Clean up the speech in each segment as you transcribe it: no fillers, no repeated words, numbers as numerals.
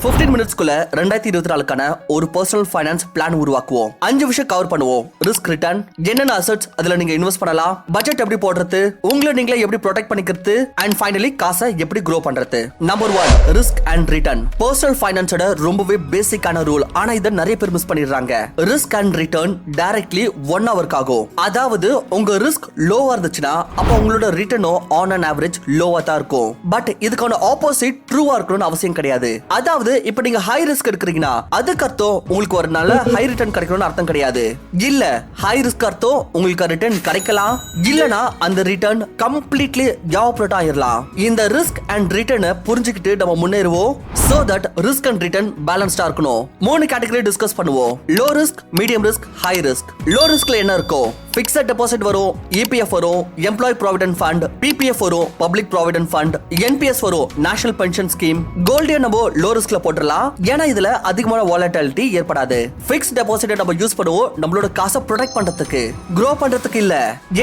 15 மினிட்ஸ்க்குள்ள 2024க்கான ஒரு personal finance plan உருவாக்குவோம். 5 விஷயம் கவர் பண்ணுவோம். ரிஸ்க், ரிட்டர்ன், என்னென்ன அசெட்ஸ் அதுல நீங்க இன்வெஸ்ட் பண்ணலாம், பட்ஜெட் எப்படி போடுறது, உங்களை நீங்களே எப்படி ப்ரொடெக்ட் பண்ணிக்கிறது, அண்ட் ஃபைனலி காசை எப்படி க்ரோ பண்றது. Number 1, risk and return. Personal ஃபைனான்ஸோட ரொம்பவே பேசிக்கான ரூல். ஆனா இதை நிறைய பேர் மிஸ் பண்ணிடுறாங்க. ரிஸ்க் அண்ட் ரிட்டர்ன் டைரக்ட்லி 1 ஹவர்க்கு ஆகும். அதாவது உங்க ரிஸ்க் லோவா இருந்துச்சுன்னா அப்ப உங்களோட ரிட்டர்னோ ஆன் அன் ஆவரேஜ் லோவா தான் இருக்கும். பட் இதுக்கான ஆப்போசிட் ட்ரூவா இருக்கணும்னு அவசியம் கிடையாது. அதாவது இப்ப நீங்க ஹை ரிஸ்க் எடுக்கிறீங்கன்னா அதுக்கு அர்த்தம் உங்களுக்கு ஒரு நல்ல ஹை ரிட்டர்ன் கிடைக்கணும்னு அர்த்தம் கிடையாது. இல்ல ஹை ரிஸ்க் அர்த்தம் உங்களுக்கு ரிட்டர்ன் கிடைக்கலாம், இல்லனா அந்த ரிட்டர்ன் கம்ப்ளீட்லி எவாபரேட் ஆயிரலாம். இந்த ரிஸ்க் அண்ட் ரிட்டர்னை புரிஞ்சுக்கிட்டு நம்ம முன்னேறுவோம். So that risk and return பேலன்ஸ்டா இருக்கணும். 3 கேட்டகரி டிஸ்கஸ் பண்ணுவோம். Low risk, medium risk, high risk. Low ரிஸ்க்ல என்ன இருக்கும்? பிக்ஸட் டெபாசிட் வரும், இபிஎஃப் வரும், எம்ப்ளாய் ப்ராவிடென்ட் ஃபண்ட், பிபிஎஃப் வரும், பப்ளிக் ப்ராவிடென்ட் ஃபண்ட், என்பிஎஸ் வரும், நேஷனல் பென்ஷன் ஸ்கீம். கோல்டே நம்ம லோ ரிஸ்க்ல போட்டுறலாம். ஏன்னா இதுல அதிகமான வாலட்டிலிட்டி ஏற்படாது. ஃபிக்ஸ்ட் டெபாசிட் நம்ம யூஸ் பண்ணுவோம் நம்மளோட காசை ப்ரொடெக்ட் பண்றதுக்கு, க்ரோ பண்றதுக்கு இல்ல.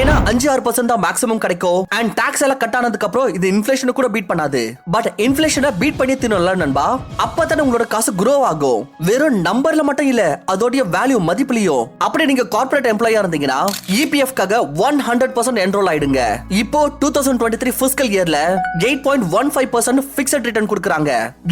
ஏன்னா 5-6% தான் மேக்ஸிமம் கிடைக்கும். அண்ட் டாக்ஸ் எல்லாம் கட் ஆனதுக்கு அப்புறம் இது இன்ஃப்ளேஷன் கூட பீட் பண்ணாது. பட் இன்ஃப்ளேஷனை பீட் பண்ணி தின்னல நண்பா. அப்பதானே உங்களோட காசு க்ரோ ஆகும். வெறும் நம்பர்ல மட்டும் இல்ல, அதோட வேல்யூ மதிப்புலயும். அப்படி நீங்க கார்ப்பரேட் எம்ப்ளாயா இருந்தீங்கன்னா EPF காக 100% என்ரோல் ஆயிடுங்க. இப்போ 2023 fiscal yearல 8.15% ஃபிக்ஸட் ரிட்டர்ன் கொடுக்கறாங்க.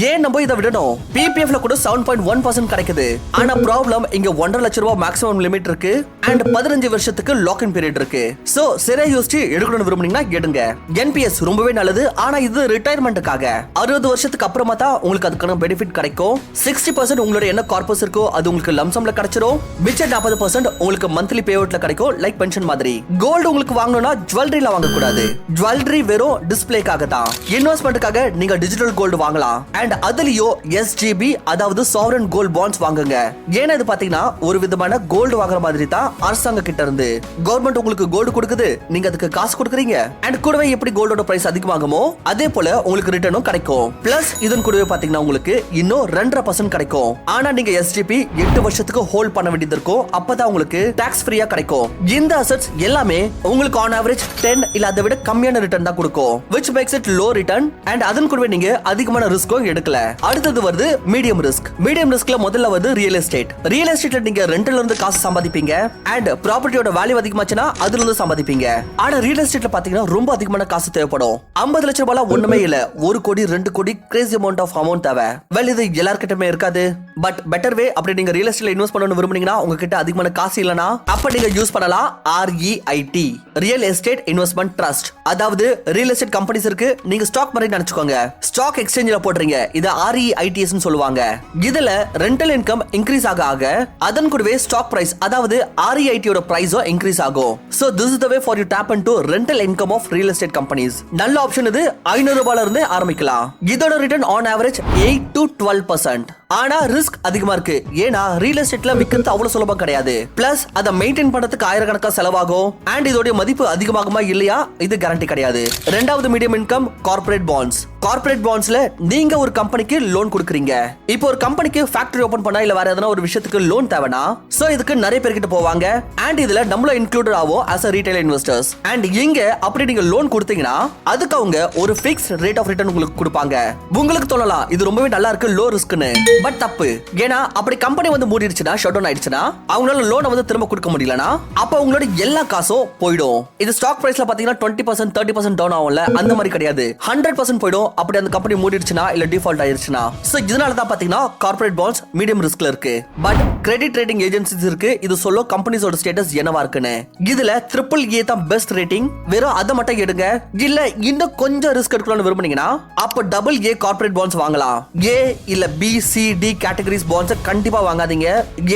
ஏன் நம்ம இத விடணும்? PPF ல கூட 7.1% கிடைக்குது. ஆனா ப்ராப்ளம் இங்க 1.5 லட்சம் ரூபாய் மேக்ஸிமம் லிமிட் இருக்கு அண்ட் 15 வருஷத்துக்கு லாக் இன் பீரியட் இருக்கு. சோ சரியா யோசிச்சு எடுக்கணும்னு விரும்புனீங்கன்னா எடுங்க. NPS ரொம்பவே நல்லது. ஆனா இது ரிட்டையர்மெண்ட்டுக்காக. 60 வருஷத்துக்கு அப்புறமா தான் உங்களுக்கு அதுக்கான பெனிஃபிட் கிடைக்கும். 60% உங்களோட என்ன கார்பஸ் இருக்கோ அது உங்களுக்கு லம்சம்ல கிடைச்சிரும். மிச்ச 40% உங்களுக்கு மந்த்லி பே அவுட்ல கிடைக்கும், லைக் பென்ஷன் மாதிரி. கோல்ட் உங்களுக்கு வாங்கணும்னா ஜுவல்லரில வாங்க கூடாது. ஜுவல்லரி வெறும் டிஸ்ப்ளேக்காக தான். இன்வெஸ்ட்மென்ட்காக நீங்க டிஜிட்டல் கோல்ட் வாங்கலாம். அண்ட் அதுலயோ SGB அதாவது சாவரன் கோல்ட் பாண்ட்ஸ் வாங்குங்க. ஏன்னா இது பாத்தீங்கன்னா ஒரு விதமான கோல்ட் வாங்குற மாதிரி தான் அரசாங்க கிட்ட இருந்து. கவர்மெண்ட் உங்களுக்கு கோல்ட் கொடுக்குது, நீங்க அதுக்கு காசு கொடுக்குறீங்க. அண்ட் கூடவே எப்படி கோல்டோட பிரைஸ் அதிகமாகுமோ அதே போல உங்களுக்கு ரிட்டர்னும் கிடைக்கும். பிளஸ் இதன் கூடவே பாத்தீங்கன்னா உங்களுக்கு இன்னும் 2.5% கிடைக்கும். ஆனா நீங்க SGB 8 வருஷத்துக்கு ஹோல்ட் பண்ண வேண்டியது இருக்கும். அப்பதான் உங்களுக்கு டாக்ஸ் ஃப்ரீயா கிடைக்கும். இந்த அசெட்ஸ் எல்லாமே உங்களுக்கு ஆன் ஆவரேஜ் 10 இல்ல அதை விட கம்மியான ரிட்டர்ன் தான் கொடுக்கும், which makes it low return. and அதன் கூடவே நீங்க அதிகமான ரிஸ்க்கும் எடுக்கல. அடுத்தது வருது மீடியம் ரிஸ்க். மீடியம் ரிஸ்க்ல முதல்ல வந்து ரியல் எஸ்டேட். ரியல் எஸ்டேட்ல நீங்க ரெண்டல்ல இருந்து காசு சம்பாதிப்பீங்க அண்ட் ப்ராப்பர்ட்டியோட வேல்யூ அதிகமாச்சுன்னா அதுல இருந்து சம்பாதிப்பீங்க. ஆனா ரியல் எஸ்டேட்ல பாத்தீங்கன்னா ரொம்ப அதிகமான காசு தேவைப்படும். 50 லட்சம் ரூபாய் ஒண்ணுமே இல்ல, 1 கோடி 2 கோடி கிரேசி அமௌண்ட் ஆஃப் அமௌண்ட் தேவை. வெல் இது எல்லார்கிட்டயுமே இருக்காது. பட் பெட்டர் வே, அப்படி நீங்க ரியல் எஸ்டேட்ல இன்வெஸ்ட் பண்ணணும்னு விரும்புனீங்கன்னா உங்ககிட்ட அதிகமான காசு இல்லனா அப்ப நீங்க யூஸ் பண்ணலாம் REIT, real estate investment trust. அதாவது ரியல் எஸ்டேட் கம்பெனிஸ் இருக்கு, நீங்க ஸ்டாக் மாதிரி நினைச்சுக்கோங்க. ஸ்டாக் எக்ஸ்சேஞ்சில போடுறீங்க, இத REITs னு சொல்லுவாங்க. இதுல ரெண்டல் இன்கம் இன்க்ரீஸ் ஆக ஆக அதன் கூடவே ஸ்டாக் பிரைஸ் அதாவது REIT யோட பிரைஸோ இன்க்ரீஸ் ஆகும். So this is the way for you tap into rental income of real estate companies. நல்ல ஆப்ஷன் இது. 500 ரூபாயில இருந்து ஆரம்பிக்கலாம். இதோட ரிட்டர்ன் ஆன் ஆவரேஜ் 8 to 12%. ஆனா ரிஸ்க் அதிகமா இருக்கு. ஏன்னா ரியல் எஸ்டேட்ல விக்கிறது அவ்வளவு சுலபம் கிடையாது. பிளஸ் அதை மெயின்டைன் பண்றதுக்கு ஆயிரக்கணக்கான செலவாகும். அண்ட் இதோட மதிப்பு அதிகமாகுமா இல்லையா இது கேரண்டி கிடையாது. ரெண்டாவது medium income corporate bonds. Corporate பாண்ட்ஸ்ல நீங்க ஒரு கம்பெனிக்கு லோன் கொடுக்குறீங்க. இப்போ ஒரு கம்பெனிக்கு ஃபேக்டரி ஓபன் பண்ணா இல்ல வேற எதனா ஒரு விஷயத்துக்கு லோன் தேவைனா சோ இதுக்கு நிறைய பேர் கிட்ட போவாங்க. அண்ட் இதுல நம்மள இன்க்ளூடட் ஆவோம் as a retail investors. And இங்க அப்படி நீங்க லோன் கொடுத்தீங்கன்னா அதுக்கு அவங்க ஒரு ஃபிக்ஸ்ட் ரேட் ஆஃப் ரிட்டர்ன் உங்களுக்கு கொடுப்பாங்க. உங்களுக்கு தோணலாம் இது ரொம்பவே நல்லா இருக்கு, லோ ரிஸ்க்னு. பட் தப்பு. ஏன்னா அப்படி கம்பெனி வந்து மூடிடுச்சுனா, ஷட் டவுன் ஆயிடுச்சுனா, அவங்களால லோனை வந்து திரும்ப கொடுக்க முடியலனா அப்ப உங்களோட எல்லா காசும் போய்டும். இது ஸ்டாக் பிரைஸ்ல பாத்தீங்கன்னா 20% 30% டவுன் ஆகும்ல, அந்த மாதிரி கிடையாது. 100% போய்டும். அப்படி அந்த கம்பெனி மூடிடுச்சுனா இல்ல டிஃபால்ட் ஆயிருச்சுனா. சோ இதனால தான் பாத்தீங்கன்னா கார்ப்பரேட் பாண்ட்ஸ் மீடியம் ரிஸ்க்ல இருக்கு. பட் கிரெடிட் ரேட்டிங் ஏஜென்சிஸ் இருக்கு, இது சொல்ல கம்பெனிஸோட ஸ்டேட்டஸ் என்னவா இருக்குன்னு. இதுல AAA தான் பெஸ்ட் ரேட்டிங். வெறும் அதை மட்டும் எடுங்க. இல்ல இன்னும் கொஞ்சம் ரிஸ்க் எடுக்கணும்னு விரும்புனீங்கன்னா அப்ப AA கார்ப்பரேட் பாண்ட்ஸ் வாங்கலாம். A இல்ல B C D categories bonds கண்டிப்பா வாங்காதீங்க.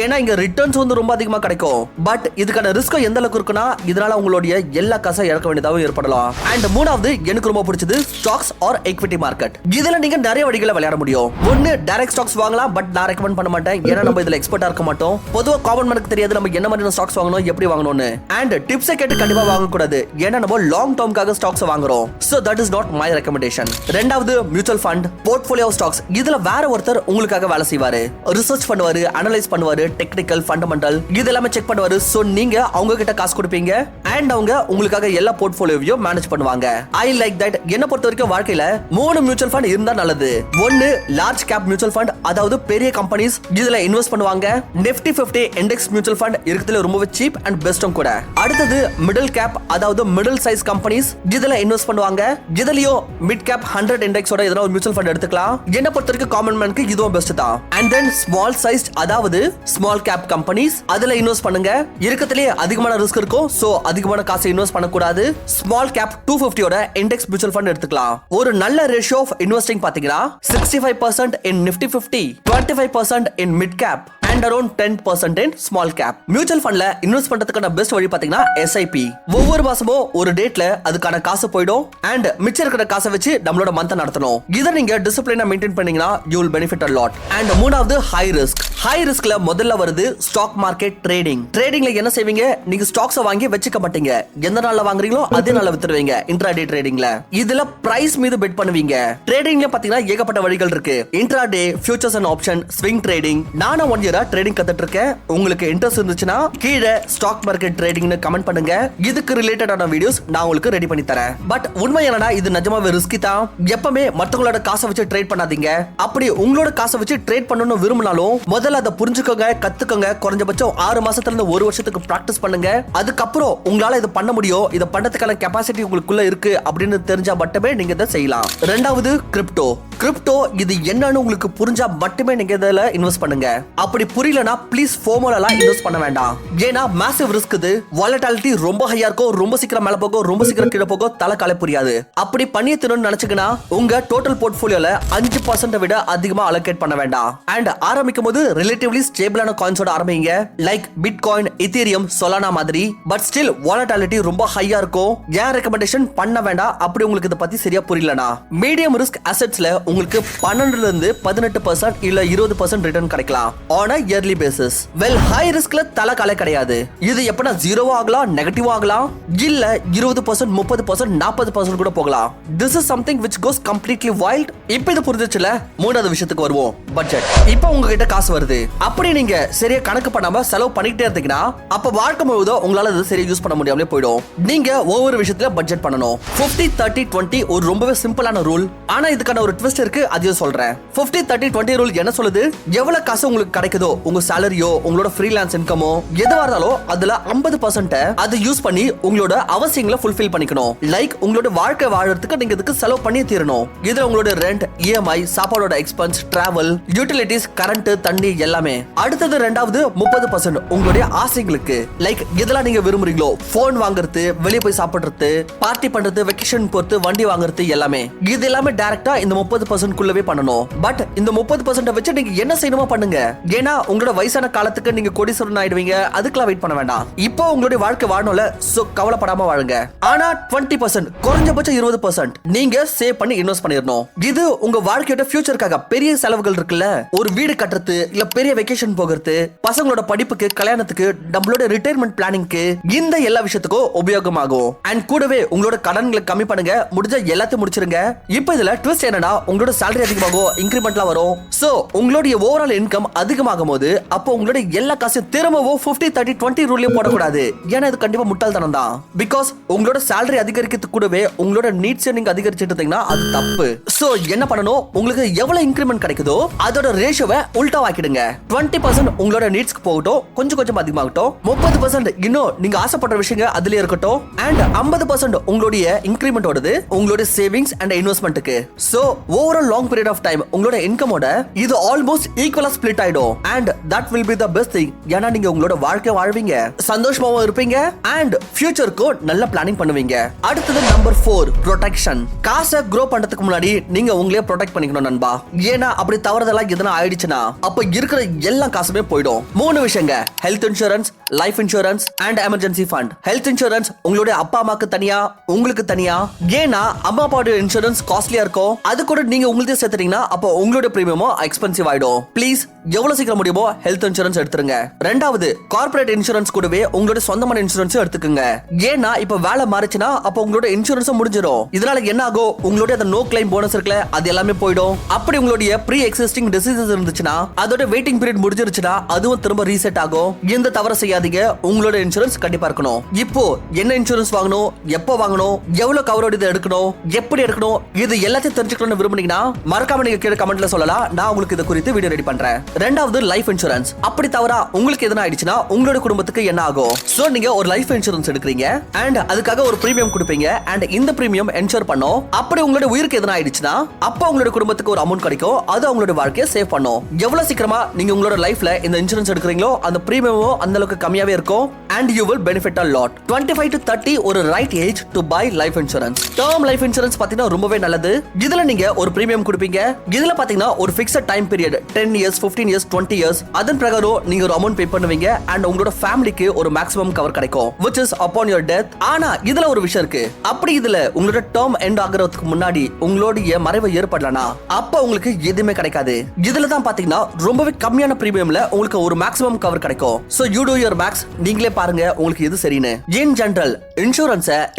ஏன்னா இங்க ரிட்டர்ன்ஸ் வந்து ரொம்ப அதிகமா கிடைக்கும். பட் இதுக்கான ரிஸ்க் எந்த அளவுக்கு இருக்குன்னா இதனால உங்களுடைய எல்லா காசை இழக்க வேண்டியதாகவும் ஏற்படலாம். அண்ட் மூணாவது எனக்கு ரொம்ப பிடிச்சது ஸ்டாக்ஸ் ஆர் equity மார்க்கெட். இதுல நீங்க நிறைய வழிகளை விளையாட முடியும். ஒன்னு டைரக்ட் ஸ்டாக்ஸ் வாங்கலாம், பட் நான் ரெக்கமெண்ட் பண்ண மாட்டேன். ஏன்னா நம்ம இதுல எக்ஸ்பர்ட்டா இருக்க இருக்க மாட்டோம். பொதுவா காமன் மேனுக்கு தெரியாது நம்ம என்ன மாதிரி ஸ்டாக்ஸ் வாங்கணும், எப்படி வாங்கணும்னு. அண்ட் டிப்ஸை கேட்டு கண்டிப்பா வாங்க கூடாது, ஏன்னா நம்ம லாங் டேர்ம்காக ஸ்டாக்ஸ் வாங்குறோம். So that is not my recommendation. ரெண்டாவது மியூச்சுவல் ஃபண்ட், போர்ட்ஃபோலியோ ஸ்டாக்ஸ். இதுல வேற ஒருத்தர் உங்களுக்காக வேலை செய்வாரு, ரிசர்ச் பண்ணுவாரு, அனலைஸ் பண்ணுவாரு, டெக்னிக்கல் ஃபண்டமெண்டல் இதெல்லாம் செக் பண்ணுவாரு. சோ நீங்க அவங்க கிட்ட காசு கொடுப்பீங்க அண்ட் அவங்க உங்களுக்காக எல்லா போர்ட்ஃபோலியோவையும் மேனேஜ் பண்ணுவாங்க. I like that. என்ன பொறுத்த வரைக்கும் வாழ்க்கையில 3 மியூச்சுவல் ஃபண்ட் இருந்தா நல்லது. ஒன்னு லார்ஜ் கேப் மியூச்சுவல் ஃபண்ட், அதாவது பெரிய கம்பெனிஸ் இதுல இன்வெஸ்ட் பண்ணுவாங்க. நிஃப்டி 50 இண்டெக்ஸ் மியூச்சுவல் ஃபண்ட் இருக்கிறதுல ரொம்பவே சீப் அண்ட் பெஸ்டும் கூட. அடுத்தது மிடில் கேப், அதாவது மிடில் சைஸ் கம்பெனிஸ் இதுல இன்வெஸ்ட் பண்ணுவாங்க. இதுலயும் மிட் கேப் 100 இண்டெக்ஸோட எதனா ஒரு மியூச்சுவல் ஃபண்ட் எடுத்துக்கலாம். என்ன பொறுத்த வரைக்கும் காமன் மேனுக்கு இதுவும் பெஸ்ட் தான். அண்ட் தென் ஸ்மால் சைஸ், அதாவது ஸ்மால் கேப் கம்பெனிஸ் அதுல இன்வெஸ்ட் பண்ணுங்க. இருக்கிறதுலே அதிகமான ரிஸ்க் இருக்கும், சோ அதிகமான காசு இன்வெஸ்ட் பண்ணக்கூடாது. Small cap 250 index mutual fund எடுத்துக்கலாம். ஒரு நல்ல ரேஷியோ ஆஃப் இன்வெஸ்டிங் பாத்தீங்கன்னா 65% in Nifty 50, 25% in mid cap and around 10% in small cap. Mutual ஃபண்ட்ல இன்வெஸ்ட் பண்றதுக்கான பெஸ்ட் வழி பாத்தீங்கன்னா SIP. ஒவ்வொரு மாசமும் ஒரு டேட்ல அதுக்கான காசு போய்டும் அண்ட் மிச்சம் இருக்கிற காசை வச்சு நம்மளோட மந்த் நடத்தணும். இதை நீங்க டிசிப்ளினா மெயின்டைன் பண்ணீங்கன்னா you will benefit a lot. And மூணாவது ஹை ரிஸ்க். ஹை ரிஸ்க்ல முதல்ல வருது ஸ்டாக் மார்க்கெட் ட்ரேடிங். ட்ரேடிங்ல என்ன செய்வீங்க, நீங்க ஸ்டாக்ஸ் வாங்கி வச்சுக்க மாட்டீங்க. எந்த நாள்ல வாங்குறீங்களோ அதே நாள்ல வித்துருவீங்க. இன்ட்ராடே ட்ரேடிங்ல இதுல பிரைஸ் மீது பெட் பண்ணுவீங்க. ட்ரேடிங்ல பாத்தீங்கன்னா ஏகப்பட்ட வழிகள் இருக்கு. Intraday, futures and option, swing trading. நானும் 1 இயரா ட்ரேடிங் கத்துட்டு இருக்கேன். உங்களுக்கு இன்ட்ரெஸ்ட் இருந்துச்சுன்னா கீழே ஸ்டாக் மார்க்கெட் ட்ரேடிங்னு கமெண்ட் பண்ணுங்க. இதுக்கு ரிலேட்டடான வீடியோஸ் நான் உங்களுக்கு ரெடி பண்ணி தரேன். பட் உண்மை என்னன்னா இது நிஜமாவே ரிஸ்கி தான். எப்பவுமே மத்தவங்களோட காசை வச்சு ட்ரேட் பண்ணாதீங்க. அப்படி உங்களோட காசை வச்சு ட்ரேட் பண்ணணும்னு விரும்பினாலும் முதல்ல அதை புரிஞ்சுக்கோங்க, கத்துக்கோங்க. குறைஞ்சபட்சம் 6 மாசத்துல இருந்து 1 வருஷத்துக்கு பிராக்டிஸ் பண்ணுங்க. அதுக்கப்புறம் உங்களால இது பண்ண முடியும், இதை பண்ணதுக்கான கெபாசிட்டி உங்களுக்குள்ள இருக்கு அப்படின்னு தெரிஞ்சா மட்டுமே நீங்க இதை செய்யலாம். ரெண்டாவது கிரிப்டோ. கிரிப்டோ இது என்னன்னு உங்களுக்கு புரிஞ்சா மட்டுமே நீங்க இதில் இன்வெஸ்ட் பண்ணுங்க. அப்படி புரியலனா ப்ளீஸ் ஃபோமோலலாம் இன்வெஸ்ட் பண்ண வேண்டாம். ஏன்னா மேசிவ் ரிஸ்க் இது. வாலட்டிலிட்டி ரொம்ப ஹையா இருக்கும், ரொம்ப சீக்கிரம் மேல போகும், ரொம்ப சீக்கிரம் கீழே போகும், தலை காலை புரியாது. அப்படி பண்ணி தரணும்னு நினைச்சீங்கன்னா உங்க டோட்டல் போர்ட்ஃபோலியோல 5% விட அதிகமா அலோகேட் பண்ண வேண்டாம். அண்ட் ஆரம்பிக்கும் போது ரிலேட்டிவ்லி ஸ்டேபிளான காயின்ஸோட ஆரம்பிங்க, லைக் பிட்காயின், இத்தீரியம், சொலானா மாதிரி. பட் ஸ்டில் வாலட்டிலிட்டி ரொம்ப ஹையா இருக்கும். ஏன் ரெக்கமெண்டேஷன் பண்ண வேண்டாம் அப்படி உங்களுக்கு இதை பத்தி சரியா புரியலனா. மீடியம் ரிஸ்க் அசெட்ஸ்ல உங்களுக்கு 12 இருந்து 18% இல்ல 20% ரிட்டர்ன் கிடைக்கலாம் on a yearly basis. Well high ரிஸ்க்ல தலை காலை கிடையாது. இது எப்பனா ஜீரோவா ஆகலாம், நெகட்டிவா ஆகலாம், இல்ல 20%, 30%, 40% கூட போகலாம். This is something which goes completely wild. இப்போ இது புரிஞ்சுச்சுல. மூணாவது விஷயத்துக்கு வருவோம், பட்ஜெட். இப்போ உங்ககிட்ட காசு வருது, அப்படி நீங்க சரியா கணக்கு பண்ணாம செலவு பண்ணிட்டே இருந்தீங்கன்னா அப்ப வாழ்க்கை முழுவதும் உங்களால இது சரியா யூஸ் பண்ண முடியாமலே போயிடும். நீங்க ஒவ்வொரு விஷயத்துல பட்ஜெட் பண்ணணும். 50-30-20 ஒரு ரொம்பவே சிம்பிளான ரூல். ஆனா இதுக்கான ஒரு ட்விஸ்ட் இருக்கு, அதையும் சொல்றேன். 50-30-20 ரூல் என்ன சொல்லுது, எவ்வளவு காசு உங்களுக்கு கிடைக்குதோ, உங்க சாலரியோ உங்களோட ஃப்ரீலான்ஸ் இன்கமோ எதுவா இருந்தாலும் அதுல 50% அதை யூஸ் பண்ணி உங்களோட அவசியங்களை ஃபுல்ஃபில் பண்ணிக்கணும். லைக் உங்களோட வாழ்க்கை வாழறதுக்கு நீங்க இதுக்கு செலவு பண்ணி தீரணும். இதுல உங்களோட ரெண்ட், EMI, சாப்பாடோட எக்ஸ்பென்ஸ், டிராவல், யூட்டிலிட்டிஸ், கரண்ட், தண்ணி எல்லாமே. அடுத்தது ரெண்டாவது 30% உங்களுடைய ஆசைகளுக்கு, லைக் இதெல்லாம் நீங்க விரும்புறீங்களோ, போன் வாங்குறது, வெளியே போய் சாப்பிடுறது, பார்ட்டி பண்றது, வெக்கேஷன் போறது, வண்டி வாங்குறது எல்லாமே. இது எல்லாமே டைரக்டா இந்த 30% குள்ளவே பண்ணணும். பட் இந்த 30% வச்சு நீங்க என்ன செய்யணுமோ பண்ணுங்க. ஏன்னா உங்களோட வயசான காலத்துக்கு நீங்க கோடீஸ்வரன் ஆயிடுவீங்க, அதுக்கெல்லாம் வெயிட் பண்ண வேண்டாம். இப்போ உங்களுடைய வாழ்க்கை வாழணும்ல, சோ கவலைப்படாம வாழுங்க. ஆனா 20%, குறைஞ்சபட்சம் 20% நீங்க சேவ் பண்ணி இன்வெஸ்ட் பண்ணிடணும். இது உங்க வாழ்க்கையோட ஃபியூச்சருக்காக. பெரிய செலவுகள் இருக்குல்ல, ஒரு வீடு கட்டுறது, இல்ல பெரிய வெக்கேஷன் போகிறது, பசங்களோட படிப்புக்கு, கல்யாணத்துக்கு, நம்மளோட ரிட்டையர்மெண்ட் பிளானிங்க்கு, இந்த எல்லா விஷயத்துக்கும் உபயோகமாகும். அண்ட் கூடவே உங்களோட கடன்களை கம்மி பண்ணுங்க. முடிஞ்ச எல்லாத்தையும் முடிச்சிருங்க. இப்போ இதுல ட்விஸ்ட் என்னன்னா, உங்களோட salary அதிகமாகும், இன்கிரிமெண்ட்லாம் வரும். சோ உங்களுடைய ஓவரால் இன்கம் அதிகமாகும் போது அப்போ உங்களுடைய எல்லா காசையும் திரும்பவும் 50-30-20 ரூல்ல போடக்கூடாது. ஏன்னா இது கண்டிப்பா முட்டாள்தனம் தான். பிகாஸ் உங்களோட salary அதிகரிக்கிறது கூடவே உங்களோட நீட்ஸ் நீங்க அதிகரிச்சிட்டு இருந்தீங்கன்னா அது தப்பு. சோ என்ன பண்ணணும், உங்களுக்கு எவ்வளவு இன்கிரிமெண்ட் கிடைக்குதோ அதோட ரேஷியோவை உல்டா ஆக்கிடுங்க. 20% உங்களோட நீட்ஸ்க்கு போகட்டும், கொஞ்சம் கொஞ்சம் அதிகமாகட்டும். 30% இன்னும் நீங்க ஆசைப்படுற விஷயங்கள் அதுல இருக்கட்டும். அண்ட் 50% உங்களுடைய இன்கிரிமெண்ட் ஓடுது உங்களுடைய சேவிங்ஸ் அண்ட் இன்வெஸ்ட்மெண்ட்டுக்கு. So overall long period of time உங்களோட இன்கமோட இது ஆல்மோஸ்ட் ஈக்குவலா ஸ்ப்ளிட் ஆயிடும். And that will be the best thing. ஏன்னா நீங்க உங்களோட வாழ்க்கை வாழ்வீங்க, சந்தோஷமாவும் இருப்பீங்க அண்ட் ஃபியூச்சருக்கு நல்ல பிளானிங் பண்ணுவீங்க. அடுத்தது நம்பர் 4, ப்ரொடெக்ஷன். காசை க்ரோ பண்றதுக்கு முன்னாடி நீங்க உங்களே ப்ரொடெக்ட் பண்ணிக்கணும் நண்பா. ஏன்னா அப்படி தவறுதலா எதனா ஆயிடுச்சுன்னா அப்ப இருக்கிற எல்லா காசுமே போயிடும். 3 விஷயங்க: health insurance, life insurance and emergency fund. Health insurance உங்களுடைய அப்பா அம்மாக்கு தனியா, உங்களுக்கு தனியா. ஏன்னா அம்மா அப்பாவோட இன்சூரன்ஸ் காஸ்ட்லியா இருக்கும், அது கூட நீங்க உங்களுக்கு சேர்த்துட்டீங்கன்னா அப்போ உங்களோட பிரீமியமும் எக்ஸ்பென்சிவ் ஆயிடும். ப்ளீஸ் எவ்வளவு சீக்கிரம் முடியுமோ ஹெல்த் இன்சூரன்ஸ் எடுத்துருங்க. ரெண்டாவது கார்ப்பரேட் இன்சூரன்ஸ் கூடவே உங்களோட சொந்தமான இன்சூரன்ஸ் எடுத்துக்கோங்க. ஏன்னா இப்ப வேலை மாறிச்சுன்னா அப்ப உங்களோட இன்சூரன்ஸ் முடிஞ்சிடும். இதனால என்ன ஆகும், உங்களுடைய அந்த நோ கிளைம் போனஸ் இருக்குல்ல அது எல்லாமே போயிடும். அப்படி உங்களுடைய ப்ரீ எக்ஸிஸ்டிங் டிசீசஸ் இருந்துச்சுன்னா அதோட வெயிட்டிங் பீரியட் முடிஞ்சிருச்சுன்னா அதுவும் திரும்ப ரீசெட் ஆகும். இந்த தவறு செய்யாதீங்க. உங்களோட இன்சூரன்ஸ் கண்டிப்பா இருக்கணும். இப்போ என்ன இன்சூரன்ஸ் வாங்கணும், எப்போ வாங்கணும், எவ்வளவு கவரோட இது எடுக்கணும், எப்படி எடுக்கணும், இது எல்லாத்தையும் தெரிஞ்சுக்கணும்னு விரும்புனீங்கன்னா மறக்காம நீங்க கீழே கமெண்ட்ல சொல்லலாம். நான் உங்களுக்கு இது குறித்து வீடியோ ரெடி பண்றேன். ரெண்டாவது லைஃப் இன்சூரன்ஸ். அப்படி தவறா உங்களுக்கு எதனா ஆயிடுச்சுன்னா உங்களோட குடும்பத்துக்கு என்ன ஆகும்? சோ நீங்க ஒரு லைஃப் இன்சூரன்ஸ் எடுக்கிறீங்க அண்ட் அதுக்காக ஒரு பிரீமியம் கொடுப்பீங்க அண்ட் இந்த பிரீமியம் என்ஷூர் பண்ணும். அப்படி உங்களோட உயிருக்கு எதனா ஆயிடுச்சுன்னா அப்ப உங்களோட குடும்பத்துக்கு ஒரு அமௌண்ட் கிடைக்கும். அது அவங்களோட வாழ்க்கையை சேவ் பண்ணும். எவ்வளவு சீக்கிரமா நீங்க உங்களோட லைஃப்ல இந்த இன்சூரன்ஸ் எடுக்கிறீங்களோ அந்த பிரீமியமும் அந்த அளவுக்கு கம்மியாவே இருக்கும் and you will benefit a lot. 25 to 30 ஒரு right age to buy life insurance. Term life insurance பாத்தீங்கன்னா ரொம்பவே நல்லது. இதுல நீங்க ஒரு பிரீமியம் கொடுப்பீங்க. இதுல பாத்தீங்கன்னா ஒரு fixed time period 10 years 15 years 20 years அதன் பிரகாரம் நீங்க ஒரு அமௌண்ட் பே பண்ணுவீங்க அண்ட் உங்களோட ஃபேமிலிக்கு ஒரு மேக்ஸிமம் கவர் கிடைக்கும் which is upon your death. ஆனா இதுல ஒரு விஷயம் இருக்கு. அப்படி இதுல உங்களோட டர்ம் எண்ட் ஆகுறதுக்கு முன்னாடி உங்களுடைய மறைவு ஏற்படலனா அப்ப உங்களுக்கு எதுவுமே கிடைக்காது. இதுல தான் பாத்தீங்கன்னா ரொம்பவே கம்மியான பிரீமியம்ல உங்களுக்கு ஒரு மேக்ஸிமம் கவர் கிடைக்கும். So you do your max. நீங்களே பாருங்க உங்களுக்கு எது சரின்னு. இன் ஜெனரல்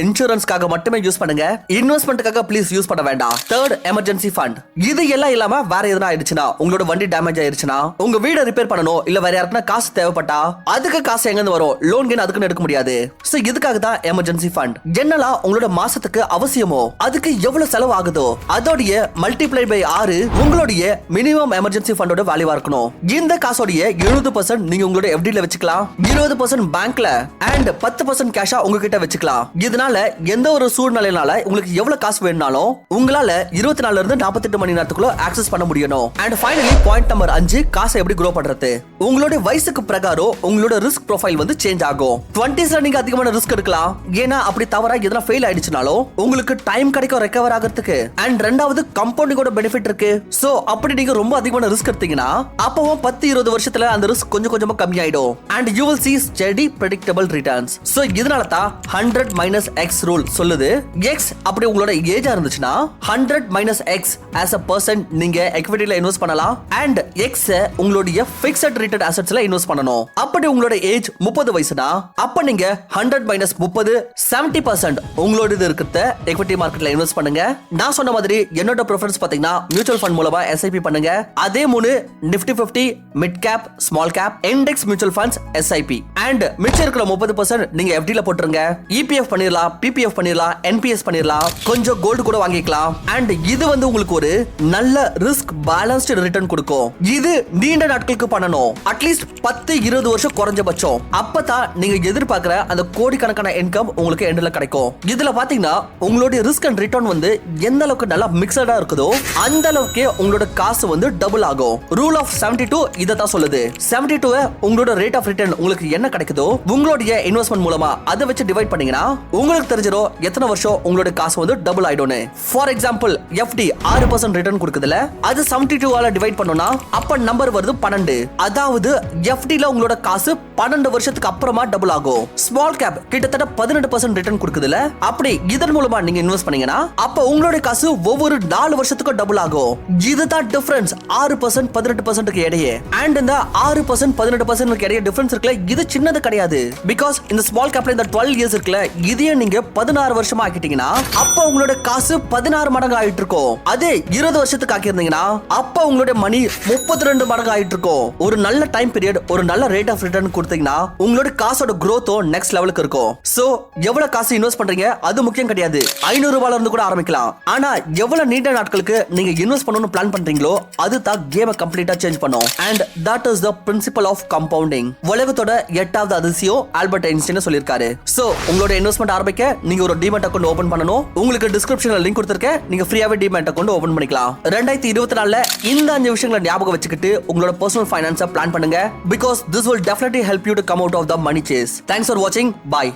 இன்சூரன்ஸ்க்காக மட்டுமே யூஸ் பண்ணுங்க. இன்வெஸ்ட்மெண்ட்காக ப்ளீஸ் யூஸ் பண்ண வேண்டாம். Third emergency fund. இது எல்லாம் இல்லாம வேற எதனா ஆயிடுச்சுன்னா உங்களோட வண்டி டேமேஜ் ஆயிடுச்சுன்னா உங்க வீட ரிப்பேர் பண்ணணும் இல்ல வேற யாருக்குன்னா காசு தேவைப்பட்டா அதுக்கு காசு எங்க இருந்து வரும்? லோன் கேன் அதுக்குன்னு எடுக்க முடியாது. சோ இதுக்காக தான் எமர்ஜென்சி ஃபண்ட். என்னலா உங்களோட மாசத்துக்கு அவசியமோ அதுக்கு எவ்வளவு செலவு ஆகுதோ அதோடைய மல்டிப்ளை பை 6 உங்களுடைய மினிமம் எமர்ஜென்சி ஃபண்டோட வேல்யூவா இருக்கணும். இந்த காசோடைய 70% நீங்க உங்களோட FD ல வச்சுக்கலாம், 20% பேங்க்ல அண்ட் 10% கேஷா உங்ககிட்ட வச்சுக்கலாம். இதனால எந்த ஒரு சூழ்நிலையினால உங்களுக்கு எவ்வளவு காசு வேணும்னாலும் உங்களால 24 இருந்து 48 மணி நேரத்துக்குள்ள ஆக்சஸ் பண்ண முடியணும். அண்ட் ஃபைனலி பாயிண்ட் நம்பர் 5, காசை எப்படி grow பண்றது. உங்களோட வயசுக்கு பிரகாரம் உங்களோட ரிஸ்க் ப்ரொஃபைல் வந்து சேஞ்ச் ஆகும். 20ஸ்ல நீங்க அதிகமான ரிஸ்க் எடுக்கலாம். ஏன்னா அப்படி தவறா எதனா ஃபெயில் ஆயிடுச்சுனாலும் உங்களுக்கு டைம் கிடைக்கும் ரெக்கவர் ஆகிறதுக்கு. அண்ட் ரெண்டாவது கம்பவுண்டிங்கோட பெனிஃபிட் இருக்கு. சோ அப்படி நீங்க ரொம்ப அதிகமான ரிஸ்க் எடுத்தீங்கன்னா அப்பவும் 10-20 வருஷத்துல அந்த ரிஸ்க் கொஞ்சம் கொஞ்சமா கம்மியாயிடும். And you will see steady predictable returns. So இதனால தான் 100 minus x ரூல் சொல்லுது. x அப்படி உங்களோட ஏஜா இருந்துச்சுன்னா 100 minus x as a person நீங்க equityல இன்வெஸ்ட் பண்ணலாம் and x உங்களுடைய fixed rated assetsல இன்வெஸ்ட் பண்ணணும். அப்படி உங்களோட ஏஜ் 30 வயசுனா அப்ப நீங்க 100 minus 30 70% உங்களோட இது இருக்கிறத equity marketல இன்வெஸ்ட் பண்ணுங்க. நான் சொன்ன மாதிரி என்னோட preference பாத்தீங்கன்னா மியூச்சுவல் ஃபண்ட் மூலமா SIP பண்ணுங்க. அதே 3 Nifty 50 mid cap small cap index mutual funds SIP and மிச்சம் இருக்கிற 30% நீங்க FD ல போட்டுருங்க. EPF பண்ணிரலாம், PPF பண்ணிரலாம், NPS பண்ணிரலாம், கொஞ்சம் கோல்ட் கூட வாங்கிக்கலாம். and இது வந்து உங்களுக்கு ஒரு நல்ல ரிஸ்க் பேலன்ஸ்டு ரிட்டர்ன் கொடுக்கும். இது நீண்ட நாட்களுக்கு பண்ணணும். அட்லீஸ்ட் 10-20 வருஷம் குறைஞ்சபட்சம். அப்பதான் நீங்க எதிர்பார்க்கிற அந்த கோடிக்கணக்கான இன்கம் உங்களுக்கு எண்ட்ல கிடைக்கும். இதுல பாத்தீங்கன்னா உங்களுடைய ரிஸ்க் அண்ட் ரிட்டர்ன் வந்து எந்த அளவுக்கு நல்லா மிக்சடா இருக்குதோ அந்த அளவுக்கு உங்களோட காசு வந்து டபுள் ஆகும். ரூல் ஆஃப் 72 இத தான் சொல்லுது. 72 உங்களோட ரேட் ஆஃப் ரிட்டர்ன் உங்களுக்கு என்ன கிடைக்குதோ உங்களுடைய இன்வெஸ்ட்மென்ட் மூலமா அதை வச்சு டிவைட் பண்ணீங்கன்னா உங்களுக்கு தெரிஞ்சிரும் எத்தனை வருஷம் உங்களோட காசு வந்து டபுள் ஆயிடும்னு. ஃபார் எக்ஸாம்பிள் FD 6% ரிட்டர்ன் கொடுக்குதுல அது 72 ஆல டிவைட் பண்ணோம்னா அப்ப நம்பர் வருது 12. அதாவது FD ல உங்களோட காசு 12 வருஷத்துக்கு அப்புறமா டபுள் ஆகும். ஸ்மால் கேப் கிட்டத்தட்ட 18% ரிட்டர்ன் கொடுக்குதுல அப்படி இதன் மூலமா நீங்க இன்வெஸ்ட் பண்ணீங்கன்னா அப்ப உங்களோட காசு ஒவ்வொரு 4 வருஷத்துக்கு டபுள் ஆகும். இதுதான் டிஃபரன்ஸ் 6% 18% இடையே. அண்ட் இந்த 6% 18% இடையே டிஃபரன்ஸ் இருக்குல்ல இது சின்னது கிடையாது. பிகாஸ் இந்த ஸ்மால் கேப்ல இந்த 12 இயர்ஸ் இருக்குல்ல இதையே நீங்க 16 வருஷமா ஆக்கிட்டீங்கன்னா அப்ப உங்களோட காசு 16 மடங்கு ஆயிட்டு இருக்கும். அதே 20 வருஷத்துக்கு ஆக்கியிருந்தீங்கன்னா அப்ப உங்களுடைய மணி 32 மடங்கு ஆயிட்டு இருக்கும். ஒரு நல்ல டைம் பீரியட் ஒரு நல்ல ரேட் ஆஃப் ரிட்டர்ன் கொடுத்தீங்கன்னா உங்களோட காசோட growth நெக்ஸ்ட் லெவலுக்கு இருக்கும். சோ எவ்வளவு காசு இன்வெஸ்ட் பண்றீங்க அது முக்கியம் கிடையாது. 500 ரூபாயில இருந்து கூட ஆரம்பிக்கலாம். ஆனா எவ்வளவு நீண்ட நாட்களுக்கு நீங்க இன்வெஸ்ட் பண்ணணும்னு பிளான் பண்றீங்களோ அதுதான் கேமை கம்ப்ளீட்டா சேஞ்ச் பண்ணும். And that is the principle of compounding. உலகத்தோட 8வது அதிசயம் ஆல்பர்ட் ஐன்ஸ்டைன் சொல்லிருக்காரு. சோ உங்களோட இன்வெஸ்ட்மெண்ட் ஆரம்பிக்க நீங்க ஒரு டிமேட் அக்கவுண்ட் ஓபன் பண்ணணும். உங்களுக்கு டிஸ்கிரிப்ஷன்ல லிங்க் கொடுத்திருக்கேன். நீங்க ஃப்ரீயாவே டிமேட் அக்கவுண்ட் ஓபன் பண்ணிக்கலாம். 2024ல இந்த 5 விஷயங்களை ஞாபகம் வச்சுக்கிட்டு உங்களோட பர்சனல் ஃபைனான்ஸை பிளான் பண்ணுங்க. Because this will definitely help you to come out of the money chase. Thanks for watching. Bye.